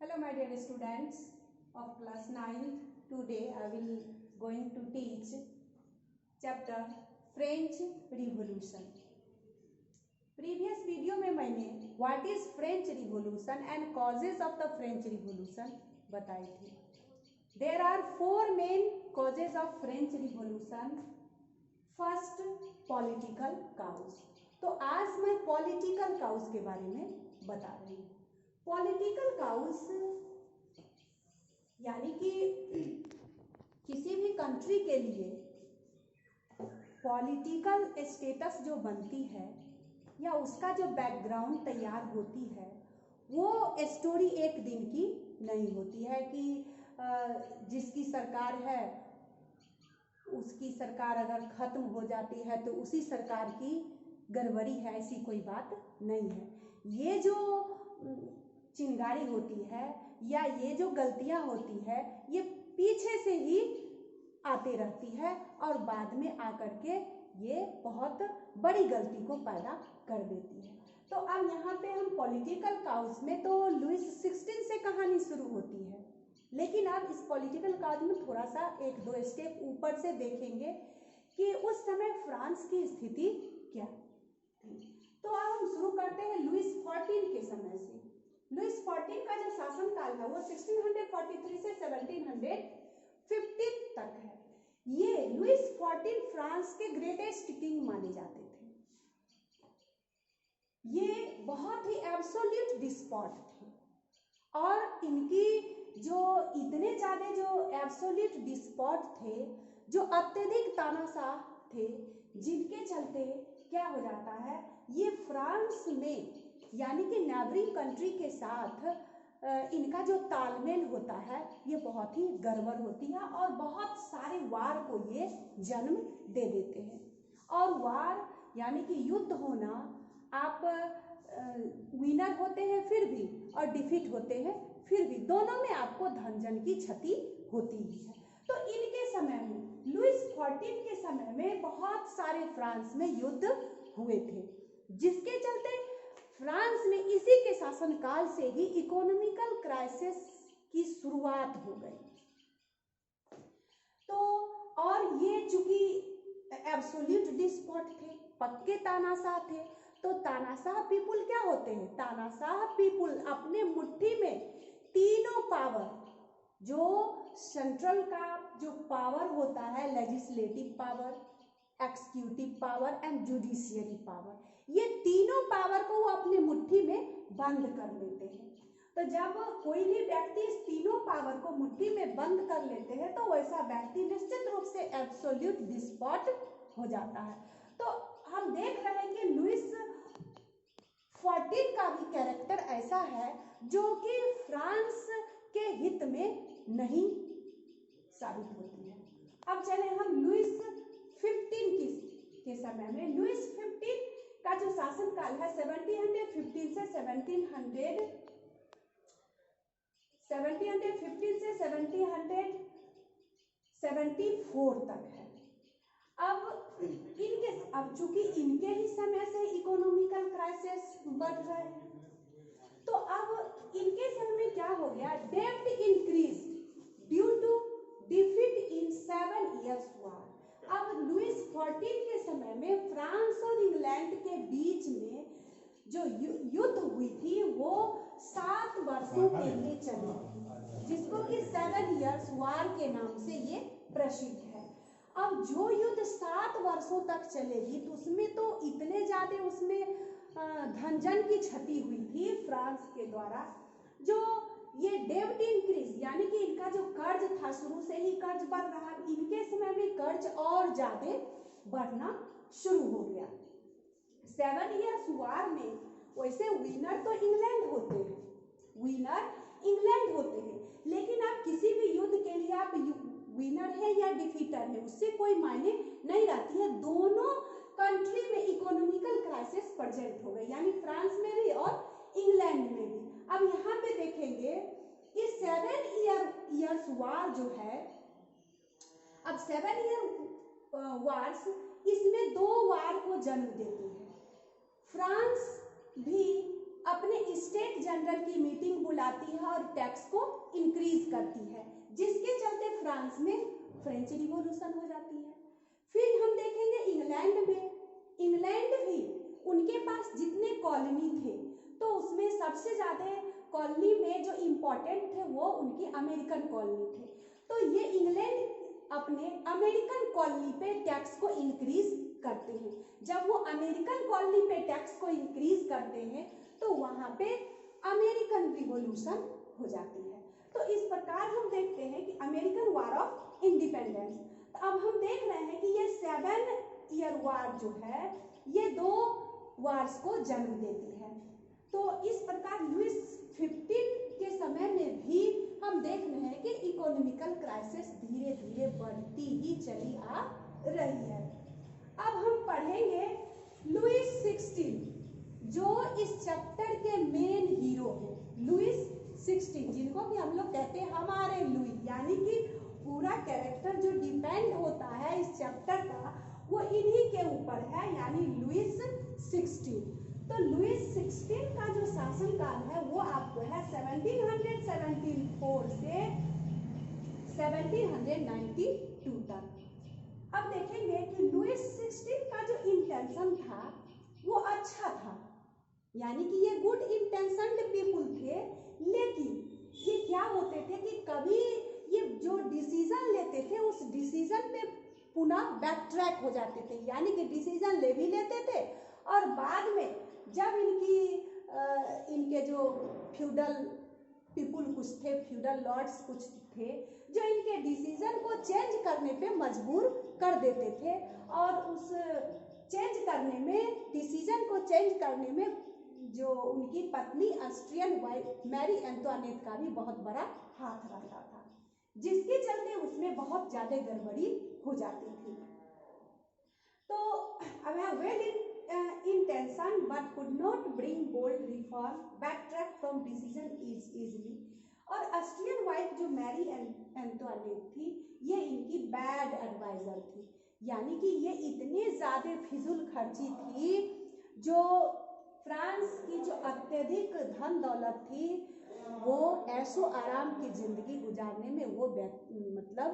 Hello my dear students of class 9th. Today I will going to teach chapter French Revolution. Previous video में मैंने what is French Revolution and causes of the French Revolution बताई थी. There are four main causes of French Revolution. First, political cause. तो आज मैं political cause के बारे में बता रही हूँ. पॉलिटिकल काउस यानी कि किसी भी कंट्री के लिए पॉलिटिकल स्टेटस जो बनती है या उसका जो बैकग्राउंड तैयार होती है वो स्टोरी एक दिन की नहीं होती है कि जिसकी सरकार है उसकी सरकार अगर खत्म हो जाती है तो उसी सरकार की गड़बड़ी है, ऐसी कोई बात नहीं है. ये जो चिंगारी होती है या ये जो गलतियां होती है ये पीछे से ही आते रहती है और बाद में आकर के ये बहुत बड़ी गलती को पैदा कर देती है. तो अब यहाँ पे हम पॉलिटिकल काउस में तो लुइस 16 से कहानी शुरू होती है, लेकिन अब इस पॉलिटिकल काउस में थोड़ा सा एक दो स्टेप ऊपर से देखेंगे कि उस समय फ्रांस की स्थिति क्या थी. तो अब हम शुरू करते हैं लुइस 14 के समय से. लुइस 14 का जो शासन काल है वो 1643 से 1715 तक है. ये लुइस 14 फ्रांस के ग्रेटेस्ट किंग माने जाते थे. ये बहुत ही एब्सोल्यूट डिस्पॉट थे और इनकी जो इतने ज्यादा जो एब्सोल्यूट डिस्पॉट थे, जो अत्यधिक तानाशाह थे, जिनके चलते क्या हो जाता है ये फ्रांस में यानी कि नेबरिंग कंट्री के साथ इनका जो तालमेल होता है ये बहुत ही गड़बड़ होती है और बहुत सारे वार को ये जन्म दे देते हैं. और वार यानी कि युद्ध होना, आप विनर होते हैं फिर भी और डिफीट होते हैं फिर भी, दोनों में आपको धन जन की क्षति होती ही है. तो इनके समय में लुइस 14 के समय में बहुत सारे फ्रांस में युद्ध हुए थे, जिसके चलते फ्रांस में इसी के शासनकाल से ही इकोनॉमिकल क्राइसिस की शुरुआत हो गई. तो और ये चूंकि एब्सोल्यूट डिस्पॉट थे, पक्के तानाशाह थे, तो तानाशाह पीपुल क्या होते हैं? तानाशाह पीपुल अपने मुट्ठी में तीनों पावर, जो सेंट्रल का जो पावर होता है, legislative power, executive power and judiciary power, ये तीनों पावर को वो अपने मुट्ठी में बंद कर लेते हैं. तो जब कोई भी व्यक्ति इस तीनों पावर को मुट्ठी में बंद कर लेते हैं तो वैसा व्यक्ति निश्चित रूप से एब्सोल्यूट डिस्पॉट हो जाता है. तो हम देख रहे हैं कि लुइस 14 का भी कैरेक्टर ऐसा है जो कि फ्रांस के हित में नहीं साबित होती है. अब चले हम लुइस 15 के समय में. लुइस 15 का जो शासन काल है 1715 से 1774 तक है. अब चूंकि इनके ही समय से इकोनॉमिकल क्राइसिस बढ़ रहा है, तो अब इनके समय में क्या हो गया? डेब्ट increase due to defeat in 7 years war. अब लुइस 14 के समय में फ्रांस और इंग्लैंड के बीच में जो युद्ध हुई थी वो 7 वर्षों के लिए चली, जिसको कि 7 years वॉर के नाम से ये प्रसिद्ध है. अब जो युद्ध 7 वर्षों तक चलेगी तो उसमें तो इतने ज्यादा उसमें धनजन की क्षति हुई थी फ्रांस के द्वारा. जो ये डेब्ट इंक्रीज यानी कि इनका जो कर्ज था, शुरू से ही कर्ज बढ़ रहा, इनके समय में कर्ज और ज्यादा बढ़ना शुरू हो गया. 7 years वॉर में वैसे विनर तो इंग्लैंड होते हैं, लेकिन आप किसी भी युद्ध के लिए आप विनर है या डिफीटर है उससे कोई मायने नहीं रहती है. दोनों कंट्री में इकोनॉमिकल क्राइसिस प्रेजेंट हो गई, यानी फ्रांस में भी और इंग्लैंड में भी. अब यहाँ पे देखेंगे इस 7 years वॉर जो है, अब 7 year वॉर्स इसमें 2 वार को जन्म देती है. फ्रांस भी अपने स्टेट जनरल की मीटिंग बुलाती है और टैक्स को इंक्रीज करती है, जिसके चलते फ्रांस में फ्रेंच रिवॉल्यूशन हो जाती है। फिर हम देखेंगे इंग्लैंड में, इंग्लैंड भी उनके पास जितने कॉलोनी थे तो उसमें सबसे ज़्यादा कॉलोनी में जो इम्पोर्टेंट थे वो उनकी अमेरिकन कॉलोनी थे। तो ये इंग्लैंड अपने अमेरिकन कॉलोनी पे टैक्स को इंक्रीज करते हैं। जब वो अमेरिकन कॉलोनी पे टैक्स को इंक्रीज करते हैं तो वहाँ पे अमेरिकन रिवॉल्यूशन हो जाती है। तो इस प्रकार हम देखते हैं कि अमेरिकन वार ऑफ इंडिपेंडेंस। तो अब हम देख रहे हैं कि ये 7 ईयर वार जो है ये 2 वार्स को जन्म देती है। तो इस प्रकार लुइस 15 के समय में भी हम देख रहे हैं कि इकोनॉमिकल क्राइसिस धीरे धीरे बढ़ती ही चली आ रही है। अब हम पढ़ेंगे लुइस 16 जो इस चैप्टर के मेन हीरो है। लुइस 16 जिनको कि हम लोग कहते हैं हमारे लुई, यानी कि पूरा कैरेक्टर जो डिपेंड होता है इस चैप्टर का वो इन्हीं के ऊपर है, यानी लुइस 16। तो लुइस 16 का जो शासनकाल है वो आपको है 1774 से 1792 तक। अब देखेंगे कि लुइस 16 का जो इंटेंशन था वो अच्छा था, यानी कि ये गुड इंटेंशन्ड पीपुल थे, लेकिन ये क्या होते थे कि कभी ये जो डिसीजन लेते थे उस डिसीजन पे पुनः बैक ट्रैक हो जाते थे, यानी कि डिसीजन ले भी लेते थे और बाद में जब इनके जो फ्यूडल पीपुल कुछ थे, फ्यूडल लॉर्ड्स कुछ थे जो इनके डिसीजन को चेंज करने पे मजबूर कर देते थे, और उस चेंज करने में, डिसीजन को चेंज करने में जो उनकी पत्नी ऑस्ट्रियन वाइफ मैरी एंटोनेट का भी बहुत बड़ा हाथ रहता था, जिसके चलते उसमें बहुत ज्यादा गड़बड़ी हो जाती थी। तो well intention but could not bring bold reform, backtrack from decision easily। और ऑस्ट्रियन वाइफ जो मैरी एंटोनेट थी ये इनकी बैड एडवाइजर थी, यानी कि ये इतने ज्यादा फिजूल खर्ची थी, जो फ्रांस की जो अत्यधिक धन दौलत थी वो ऐशो आराम की जिंदगी गुजारने में वो मतलब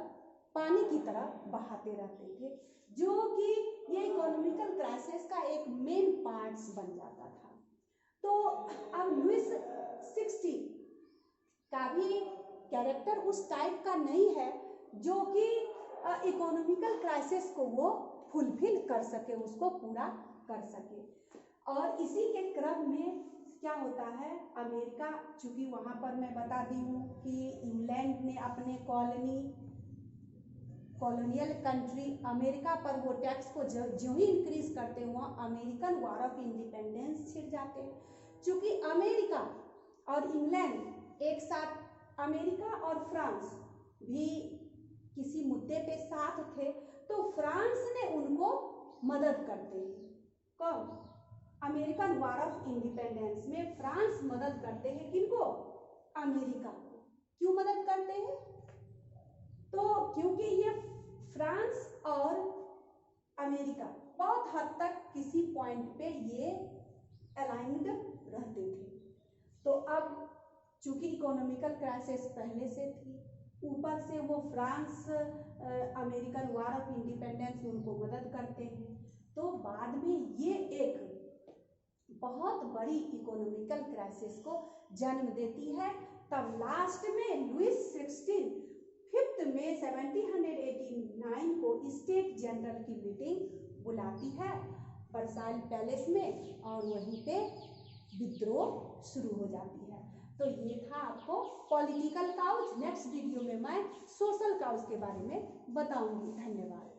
पानी की तरह बहाते रहते थे, जो कि ये इकोनॉमिकल क्राइसिस का एक मेन पार्ट्स बन जाता था। तो अब लुइस 16 का भी कैरेक्टर उस टाइप का नहीं है जो कि इकोनॉमिकल क्राइसिस को वो फुलफिल कर सके, उसको पूरा कर सके। और इसी के क्रम में क्या होता है, अमेरिका, चूंकि वहाँ पर मैं बता दी हूँ कि इंग्लैंड ने अपने कॉलोनियल कंट्री अमेरिका पर वो टैक्स को जो ही इंक्रीज करते हुए अमेरिकन वार ऑफ इंडिपेंडेंस छिड़ जाते हैं। चूंकि अमेरिका और इंग्लैंड एक साथ, अमेरिका और फ्रांस भी किसी मुद्दे पे साथ थे, तो फ्रांस ने उनको मदद करते हैं। कौन? अमेरिकन वार ऑफ इंडिपेंडेंस में फ्रांस मदद करते हैं किनको? अमेरिका को। क्यों मदद करते हैं? तो क्योंकि ये फ्रांस और अमेरिका बहुत हद तक किसी पॉइंट पे ये अलाइंड रहते थे। तो अब चूंकि इकोनॉमिकल क्राइसिस पहले से थी, ऊपर से वो France American war of independence में उनको मदद करते हैं, तो बाद में ये एक बहुत बड़ी इकोनॉमिकल क्राइसिस को जन्म देती है। तब लास्ट में लुइस 16 5 मई 1789 को स्टेट जनरल की मीटिंग बुलाती है वर्साइल पैलेस में, और वहीं पे विद्रोह शुरू हो जाती है। तो ये था आपको पॉलिटिकल काउज। नेक्स्ट वीडियो में मैं सोशल काउज के बारे में बताऊंगी। धन्यवाद।